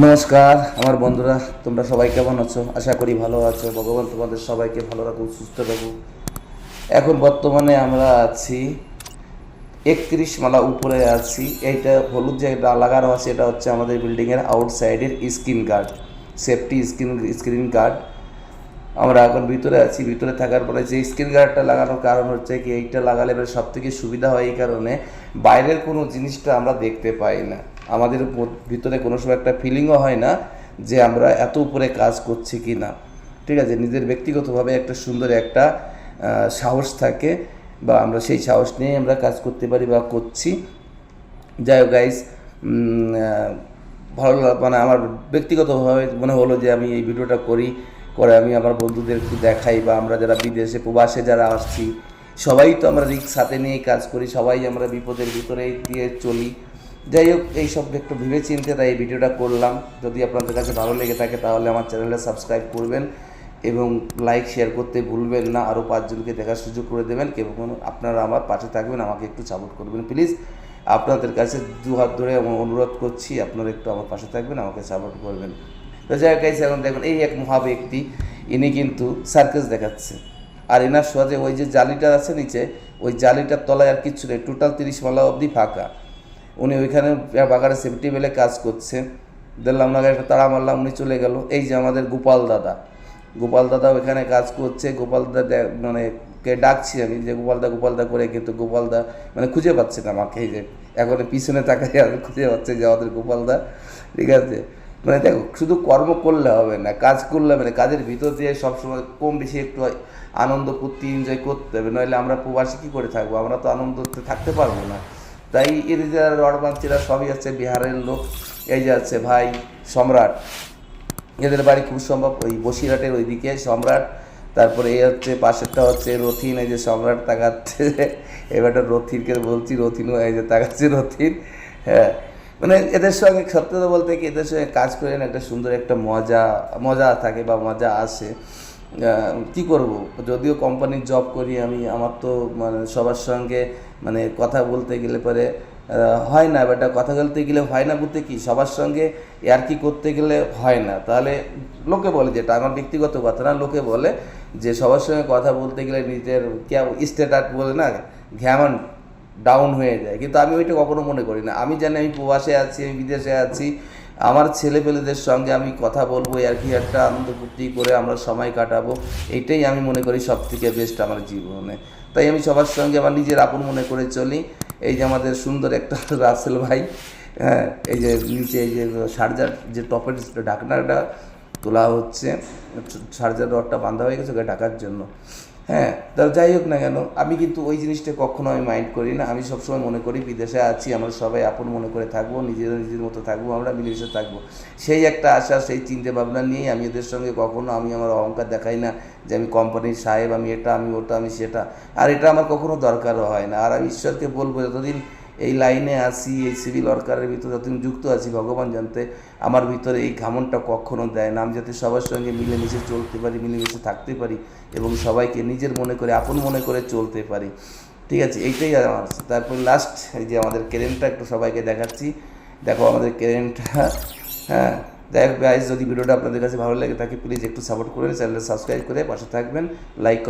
নমস্কার আমার বন্ধুরা, তোমরা সবাই কেমন আছো? আশা করি ভালো আছো। ভগবান তোমাদের সবাইকে ভালো রাখুক, সুস্থ রাখুক। এখন বর্তমানে আমরা আছি 31 মালা উপরে আছি। এইটা হলুদ যে লাগানো আছে এটা হচ্ছে আমাদের বিল্ডিংয়ের আউটসাইডের screen guard, safety screen guard. আমরা এখন ভিতরে আছি। ভিতরে থাকার পরে যে স্ক্রিন গার্ডটা লাগানোর কারণ হচ্ছে কি, এইটা লাগালে এবার সব থেকে সুবিধা হয় এই কারণে বাইরের কোনো জিনিসটা আমরা দেখতে পাই না। আমাদের ভিতরে কোনো সময় একটা ফিলিংও হয় না যে আমরা এত উপরে কাজ করছি কি না। ঠিক আছে, নিজের ব্যক্তিগতভাবে একটা সুন্দর একটা সাহস থাকে, বা আমরা সেই সাহস নিয়ে আমরা কাজ করতে পারি বা করছি। যাই হোক গাইস, ভালো মানে আমার ব্যক্তিগতভাবে মনে হলো যে আমি এই ভিডিওটা করে আমি আমার বন্ধুদের একটু দেখাই, বা আমরা যারা বিদেশে প্রবাসে যারা আসছি সবাই তো আমরা রিস্ক সাথে নিয়েই কাজ করি, সবাই আমরা বিপদের ভিতরেই দিয়ে চলি। যাই হোক, এইসব একটু ভেবে চিন্তে তাই এই ভিডিওটা করলাম। যদি আপনাদের কাছে ভালো লেগে থাকে তাহলে আমার চ্যানেলটা সাবস্ক্রাইব করবেন এবং লাইক শেয়ার করতে ভুলবেন না। আরও 5 জনকে দেখার সুযোগ করে দেবেন। এবং আপনারা আমার পাশে থাকবেন, আমাকে একটু সাপোর্ট করবেন প্লিজ। আপনাদের কাছে 2 হাত ধরে অনুরোধ করছি, আপনারা একটু আমার পাশে থাকবেন, আমাকে সাপোর্ট করবেন। তো যাই হোক গাইস, এখন দেখুন এই এক মহা ব্যক্তি, ইনি কিন্তু সার্কাস দেখাচ্ছে। আর এনার সোজে ওই যে জালিটা আছে নিচে, ওই জালিটার তলায় আর কিচ্ছু নেই, টোটাল 30 মালা অবধি ফাঁকা। উনি ওইখানে বাগারে সেফটি বেলে কাজ করছে। দেখলাম না, একটা তাড়া মারলাম, উনি চলে গেল। এই যে আমাদের গোপাল দাদা ওইখানে কাজ করছে। গোপাল দাদা মানে কে ডাকছি আমি যে গোপাল দা করে, কিন্তু গোপাল দা মানে খুঁজে পাচ্ছে না আমাকে। এই যে এখন পিছনে তাকাই আমি খুঁজে পাচ্ছে যে আমাদের গোপাল দা। ঠিক আছে, মানে দেখো, শুধু কর্ম করলে হবে না, কাজ করলে হবে না, কাজের ভিতর দিয়ে সবসময় কম বেশি একটু আনন্দ করতে, এনজয় করতে হবে। নইলে আমরা প্রবাসী কী করে থাকবো? আমরা তো আনন্দতে থাকতে পারবো না। তাই এর যারা রডবাঞ্চিরা সবই আছে বিহারের লোক। এই যে আছে ভাই সম্রাট, এদের বাড়ি খুব সম্ভব ওই বসিরহাটের ওইদিকে সম্রাট। তারপরে এই হচ্ছে পাশেরটা হচ্ছে রথিন। এই যে সম্রাট তাকাচ্ছে, এবারটা রথিনকে বলছি, রথিনও এই যে তাকাচ্ছে রথিন। হ্যাঁ, মানে এদের সঙ্গে সত্যি কথা বলতে কি, এদের সঙ্গে কাজ করে না একটা সুন্দর একটা মজা থাকে বা মজা আসে। কি করব, যদিও কোম্পানির জব করি আমি, আমার তো মানে সবার সঙ্গে মানে কথা বলতে গেলে পরে হয় না। বেটা কথা বলতে গেলে হয় না বলতে কি, সবার সঙ্গে আর কি করতে গেলে হয় না। তাহলে লোকে বলে, যেটা আমার ব্যক্তিগত কথা না, লোকে বলে যে সবার সঙ্গে কথা বলতে গেলে নিজের স্ট্যাটাস বলে না, ঘ্যামন ডাউন হয়ে যায়। কিন্তু আমি ওইটা কখনো মনে করি না। আমি জানি আমি প্রবাসে আছি, আমি বিদেশে আছি, আমার ছেলেপেলেদের সঙ্গে আমি কথা বলবো, আর কি একটা আনন্দ ফুর্তি করে আমরা সময় কাটাবো। এইটাই আমি মনে করি সব থেকে বেস্ট আমার জীবনে। তাই আমি সবার সঙ্গে আমার নিজের আপন মনে করে চলি। এই যে আমাদের সুন্দর একটা রাসেল ভাই, হ্যাঁ, এই যে নিচে এই যে সার্জার যে টপের ঢাকনাটা তোলা হচ্ছে, সার্জার রডটা বাঁধা হয়ে গেছে ওকে ঢাকার জন্য। হ্যাঁ, তা যাই হোক না কেন, আমি কিন্তু ওই জিনিসটা কখনো আমি মাইন্ড করি না। আমি সবসময় মনে করি বিদেশে আছি, আমরা সবাই আপন মনে করে থাকবো, নিজের মতো থাকবো, আমরা মিলেমিশে থাকবো। সেই একটা আশা, সেই চিন্তা ভাবনা নিয়েই আমি এদের সঙ্গে কখনো আমি আমার অহংকার দেখাই না যে আমি কোম্পানির সাহেব, আমি এটা, আমি ওটা, আমি সেটা। আর এটা আমার কখনো দরকারও হয় না। আর আমি ঈশ্বরকে বলবো, যতদিন এই লাইনে আসি, এই সিভিল ওয়ার্কারের ভিতরে যতদিন যুক্ত আছি, ভগবান জানতে আমার ভিতরে এই ঘামনটা কখনো দেয় না। আমি যাতে সবার সঙ্গে মিলেমিশে চলতে পারি, মিলেমিশে থাকতে পারি এবং সবাইকে নিজের মনে করে, আপন মনে করে চলতে পারি। ঠিক আছে, এইটাই আমার। তারপর লাস্ট এই যে আমাদের ক্রেনটা একটু সবাইকে দেখাচ্ছি। দেখো আমাদের ক্রেনটা। হ্যাঁ, যাই হোক গাইস, যদি ভিডিওটা আপনাদের কাছে ভালো লাগে থাকে প্লিজ একটু সাপোর্ট করে চ্যানেলটা সাবস্ক্রাইব করে পাশে থাকবেন, লাইক